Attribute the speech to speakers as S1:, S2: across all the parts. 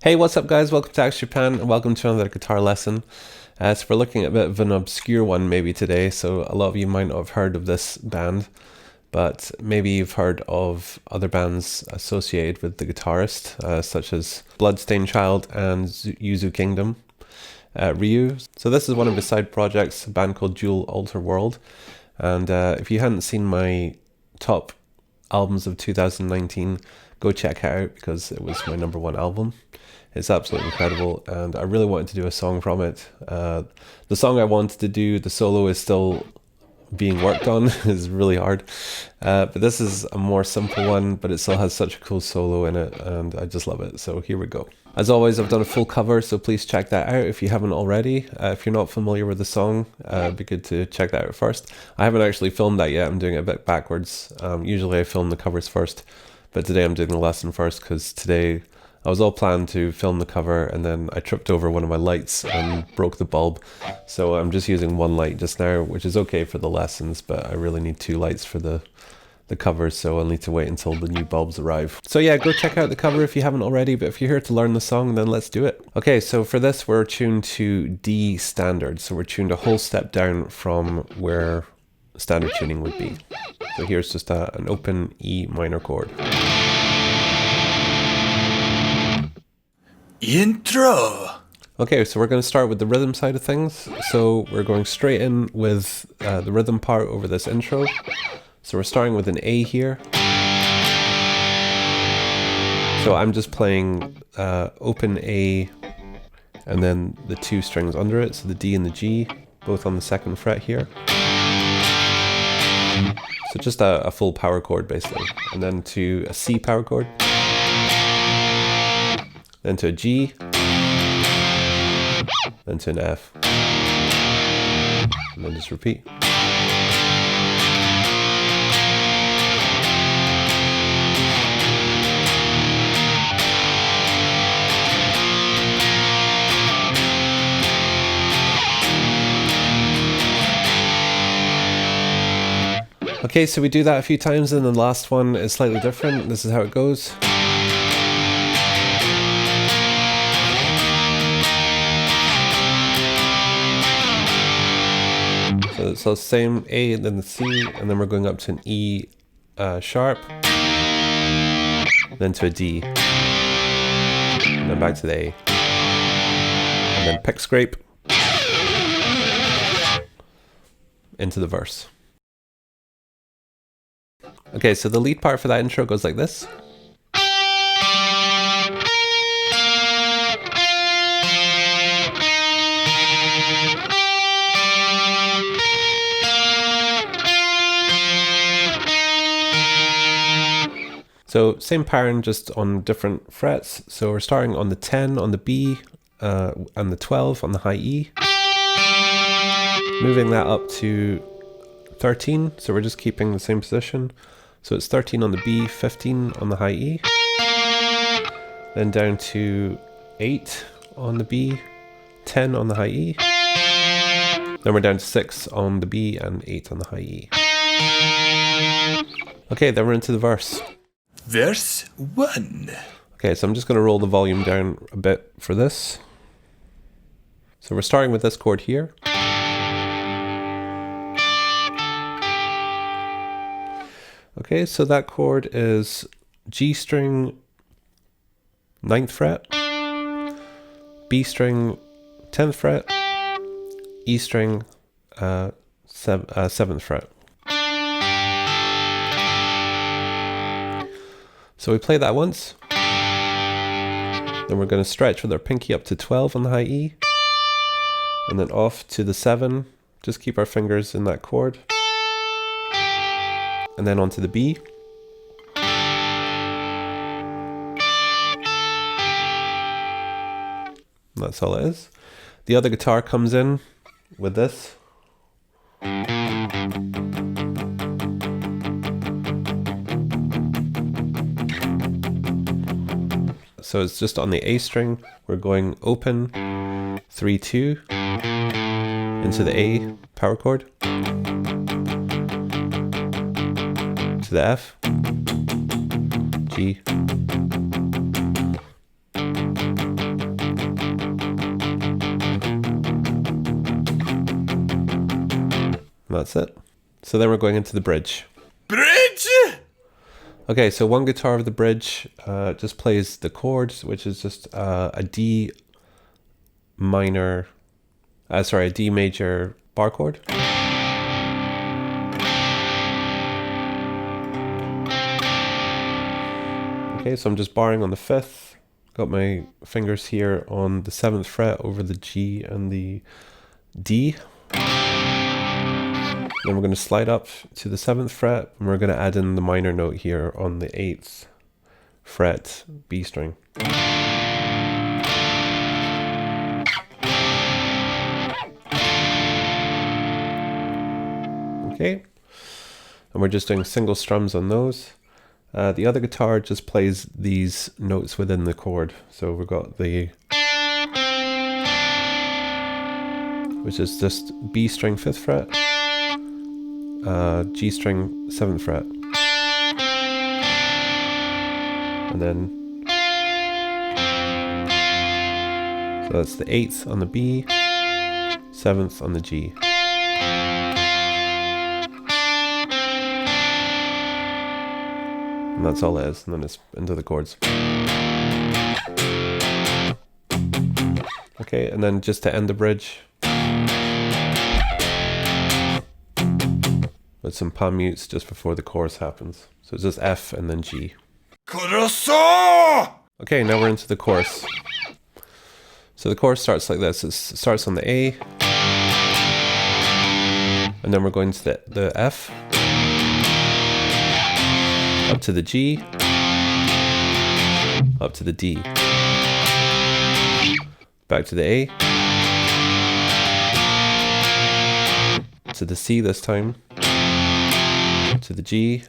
S1: Hey, what's up guys? Welcome to Axe Japan and welcome to another guitar lesson. So we're looking at a bit of an obscure one maybe today, so a lot of you might not have heard of this band, but maybe you've heard of other bands associated with the guitarist, such as Stain Child and Yuzukingdom, Ryu. So this is one of his side projects, a band called Dual Alter World, and if you hadn't seen my top albums of 2019, go check it out because it was my #1 album. It's absolutely incredible, and I really wanted to do a song from it. The song I wanted to do, the solo, is still being worked on. It's really hard, but this is a more simple one, but it still has such a cool solo in it, and I just love it. So here we go. As always, I've done a full cover, so please check that out if you haven't already. If you're not familiar with the song, it'd be good to check that out first. I haven't actually filmed that yet. I'm doing it a bit backwards. Usually I film the covers first, but today I'm doing the lesson first because today I was all planned to film the cover and then I tripped over one of my lights and broke the bulb. So I'm just using one light just now, which is okay for the lessons, but I really need 2 lights for the covers, so I'll need to wait until the new bulbs arrive. So yeah, go check out the cover if you haven't already, but if you're here to learn the song, then let's do it. Okay, so for this we're tuned to D standard, so we're tuned a whole step down from where standard tuning would be. So here's just an open E minor chord.
S2: Intro!
S1: Okay, so we're going to start with the rhythm side of things. So we're going straight in with the rhythm part over this intro. So we're starting with an A here. So I'm just playing open A and then the 2 strings under it, so the D and the G, both on the 2nd fret here. So just a full power chord basically. And then to a C power chord. Then to a G, then to an F, and then just repeat. Okay, so we do that a few times, and the last one is slightly different. This is how it goes. So same A and then the C, and then we're going up to an E sharp, then to a D, and then back to the A, and then pick scrape into the verse. Okay, so the lead part for that intro goes like this. So same pattern, just on different frets. So we're starting on the 10 on the B and the 12 on the high E. Moving that up to 13, so we're just keeping the same position. So it's 13 on the B, 15 on the high E. Then down to 8 on the B, 10 on the high E. Then we're down to 6 on the B and 8 on the high E. Okay, then we're into the verse.
S2: Verse 1.
S1: Okay, so I'm just going to roll the volume down a bit for this. So we're starting with this chord here. Okay, so that chord is G string 9th fret, B string 10th fret, E string 7th fret. So we play that once, then we're going to stretch with our pinky up to 12 on the high E, and then off to the 7, just keep our fingers in that chord, and then onto the B, and that's all it is. The other guitar comes in with this. So it's just on the A string, we're going open 3-2 into the A power chord, to the F, G, And that's it. So then we're going into the bridge.
S2: Bridge!
S1: Okay, so one guitar of the bridge just plays the chords, which is just a D major bar chord. Okay, so I'm just barring on the 5th. Got my fingers here on the 7th fret over the G and the D. Then we're going to slide up to the 7th fret, and we're going to add in the minor note here on the 8th fret B string. Okay, and we're just doing single strums on those. The other guitar just plays these notes within the chord. So we've got the, which is just B string 5th fret, G string 7th fret, and then, so that's the 8th on the B, 7th on the G. And that's all it is, and then it's into the chords. Okay, and then just to end the bridge, with some palm mutes just before the chorus happens. So it's just F and then G. Okay, now we're into the chorus. So the chorus starts like this. It starts on the A, and then we're going to the F, up to the G, up to the D, back to the A, to the C this time, to the G,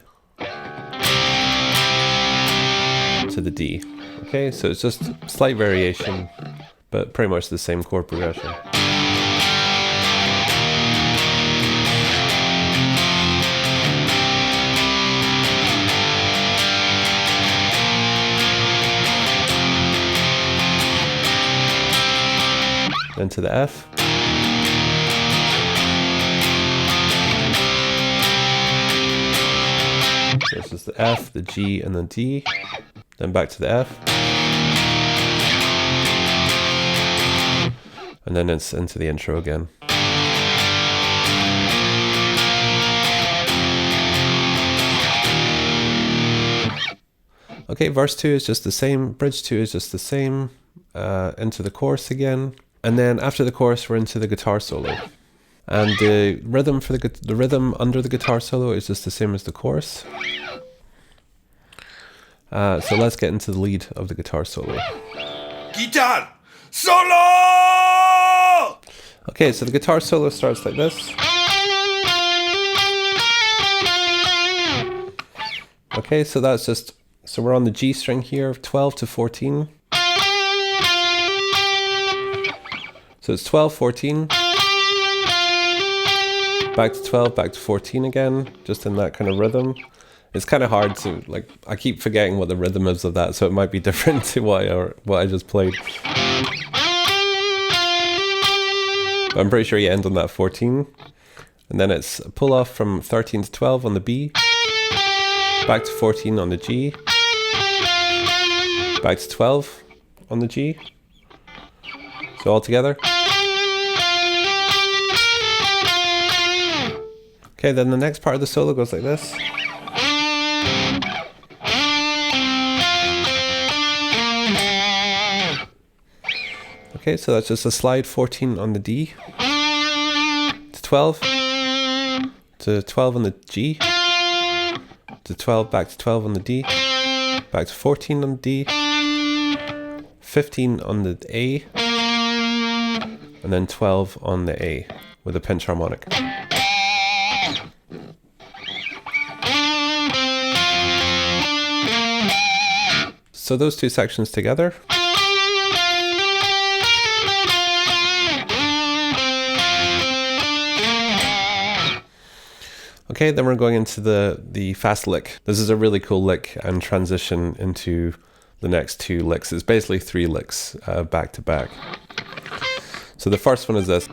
S1: to the D. Okay, so it's just slight variation, but pretty much the same chord progression. Then to the F. So this is the F, the G, and the D. Then back to the F. And then it's into the intro again. Okay, verse 2 is just the same, bridge 2 is just the same, into the chorus again. And then after the chorus, we're into the guitar solo. And the rhythm for the rhythm under the guitar solo is just the same as the chorus. So let's get into the lead of the guitar solo.
S2: Guitar solo!
S1: Okay, so the guitar solo starts like this. Okay, so that's just, so we're on the G string here, 12 to 14. So it's 12, 14, back to 12, back to 14 again, just in that kind of rhythm. It's kind of hard to, like, I keep forgetting what the rhythm is of that, so it might be different to what I just played. But I'm pretty sure you end on that 14. And then it's a pull off from 13 to 12 on the B, back to 14 on the G, back to 12 on the G. So all together. Okay, then the next part of the solo goes like this. Okay, so that's just a slide 14 on the D, to 12, to 12 on the G, to 12, back to 12 on the D, back to 14 on the D, 15 on the A, and then 12 on the A with a pinch harmonic. So those two sections together. Okay, then we're going into the fast lick. This is a really cool lick and transition into the next two licks. It's basically 3 licks back to back. So the first one is this.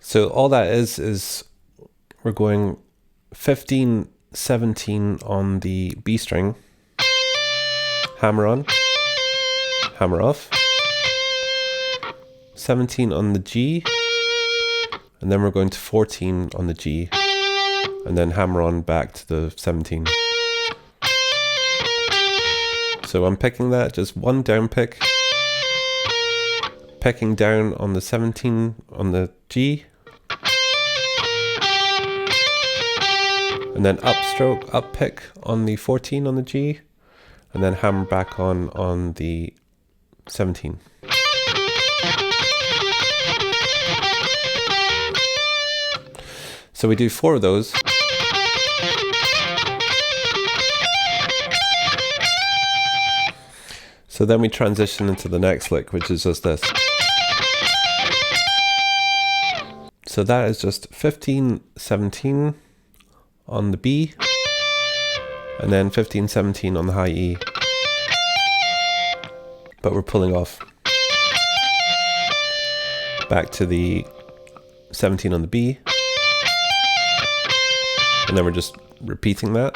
S1: So all that is we're going 15, 17 on the B string, hammer on, hammer off, 17 on the G, and then we're going to 14 on the G, and then hammer on back to the 17. So I'm picking that, just one down pick, picking down on the 17 on the G, and then upstroke, up pick on the 14 on the G, and then hammer back on the 17. So we do 4 of those. So then we transition into the next lick, which is just this. So that is just 15, 17 on the B, and then 15, 17 on the high E. But we're pulling off. Back to the 17 on the B. And then we're just repeating that.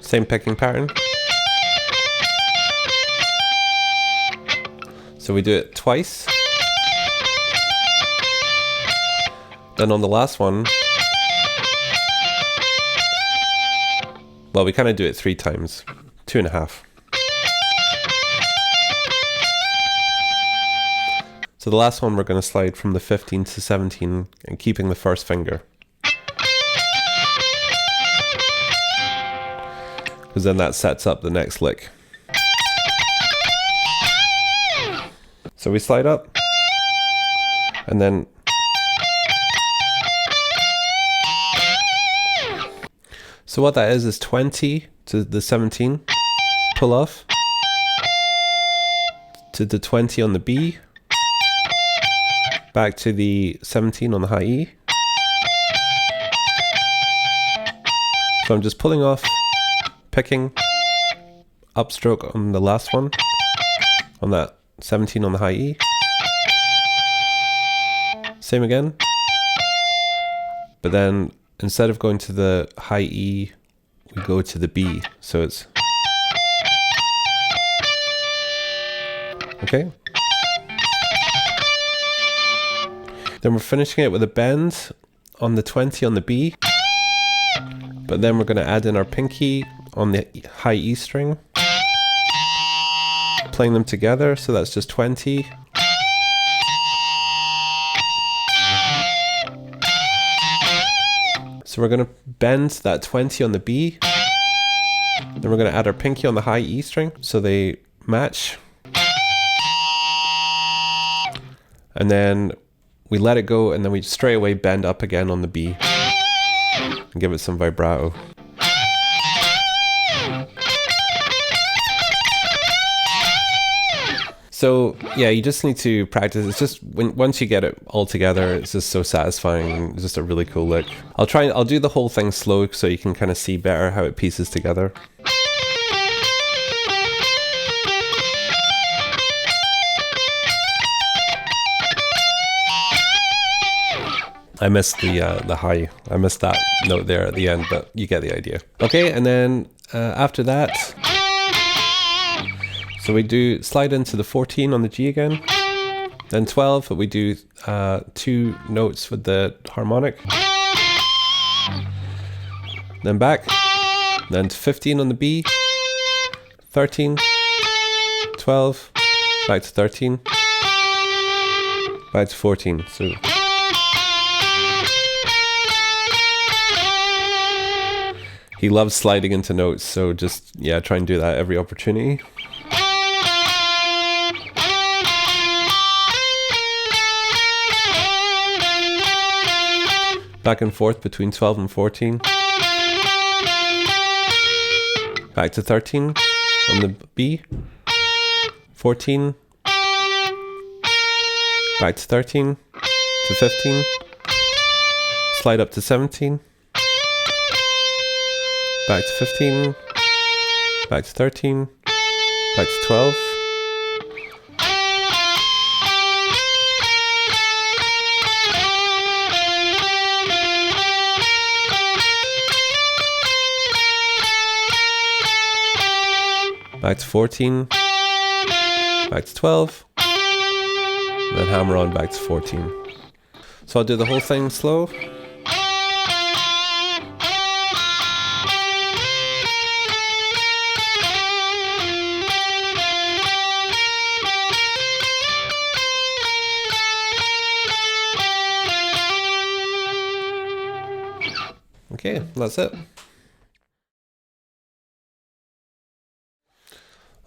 S1: Same picking pattern. So we do it twice. Then on the last one, well, we kind of do it 3 times, 2.5. So the last one we're going to slide from the 15 to 17 and keeping the first finger. Because then that sets up the next lick. So we slide up, and then so what that is 20 to the 17, pull off, to the 20 on the B, back to the 17 on the high E. So I'm just pulling off, picking, upstroke on the last one, on that 17 on the high E. Same again. But then instead of going to the high E, we go to the B. So it's... Okay. Then we're finishing it with a bend on the 20 on the B. But then we're going to add in our pinky on the high E string, playing them together, so that's just 20. So we're going to bend that 20 on the B, then we're going to add our pinky on the high E string, so they match. And then we let it go, and then we straight away bend up again on the B, and give it some vibrato. So yeah, you just need to practice. It's just once you get it all together, it's just so satisfying. It's just a really cool lick. I'll do the whole thing slow so you can kind of see better how it pieces together. I missed the high. I missed that note there at the end, but you get the idea. Okay, and then after that, so we do slide into the 14 on the G again, then 12, but we do 2 notes with the harmonic, then back, then to 15 on the B, 13, 12, back to 13, back to 14. So he loves sliding into notes, so just, yeah, try and do that every opportunity. Back and forth between 12 and 14. Back to 13 on the B. 14. Back to 13. To 15. Slide up to 17. Back to 15. Back to 13. Back to 12. back to 14, back to 12, and then hammer on back to 14. So I'll do the whole thing slow. Okay, that's it.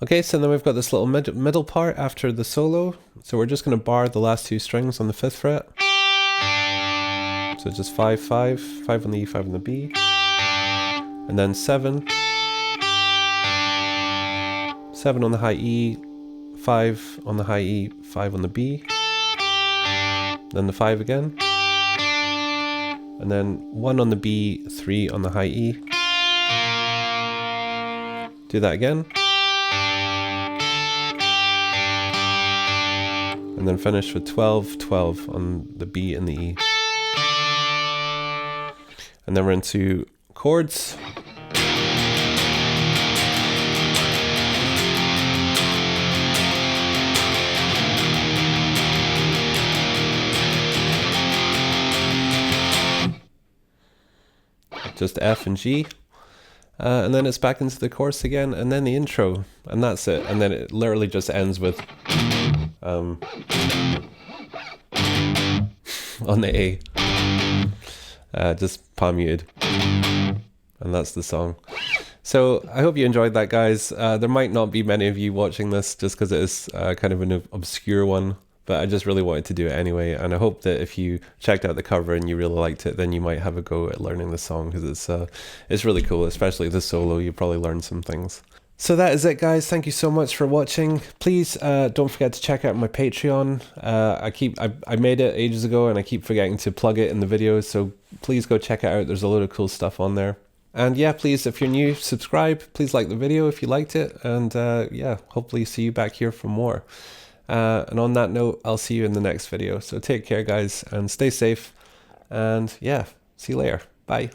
S1: Okay, so then we've got this little middle part after the solo. So we're just going to bar the last 2 strings on the 5th fret. So just 5, 5, 5 on the E, 5 on the B. And then 7. 7 on the high E, 5 on the high E, 5 on the B. Then the 5 again. And then 1 on the B, 3 on the high E. Do that again. And then finish with 12, 12 on the B and the E. And then we're into chords. Just F and G. And then it's back into the chorus again, and then the intro, and that's it. And then it literally just ends with on the A. Just palm muted. And that's the song. So I hope you enjoyed that, guys. There might not be many of you watching this just because it is kind of an obscure one, but I just really wanted to do it anyway. And I hope that if you checked out the cover and you really liked it, then you might have a go at learning the song, because it's really cool, especially the solo. You probably learn some things. So that is it, guys. Thank you so much for watching. Please don't forget to check out my Patreon. I made it ages ago and I keep forgetting to plug it in the videos, so please go check it out. There's a load of cool stuff on there. And yeah, please, if you're new, subscribe. Please like the video if you liked it. And yeah, hopefully see you back here for more. And on that note, I'll see you in the next video. So take care, guys, and stay safe. And yeah, see you later. Bye.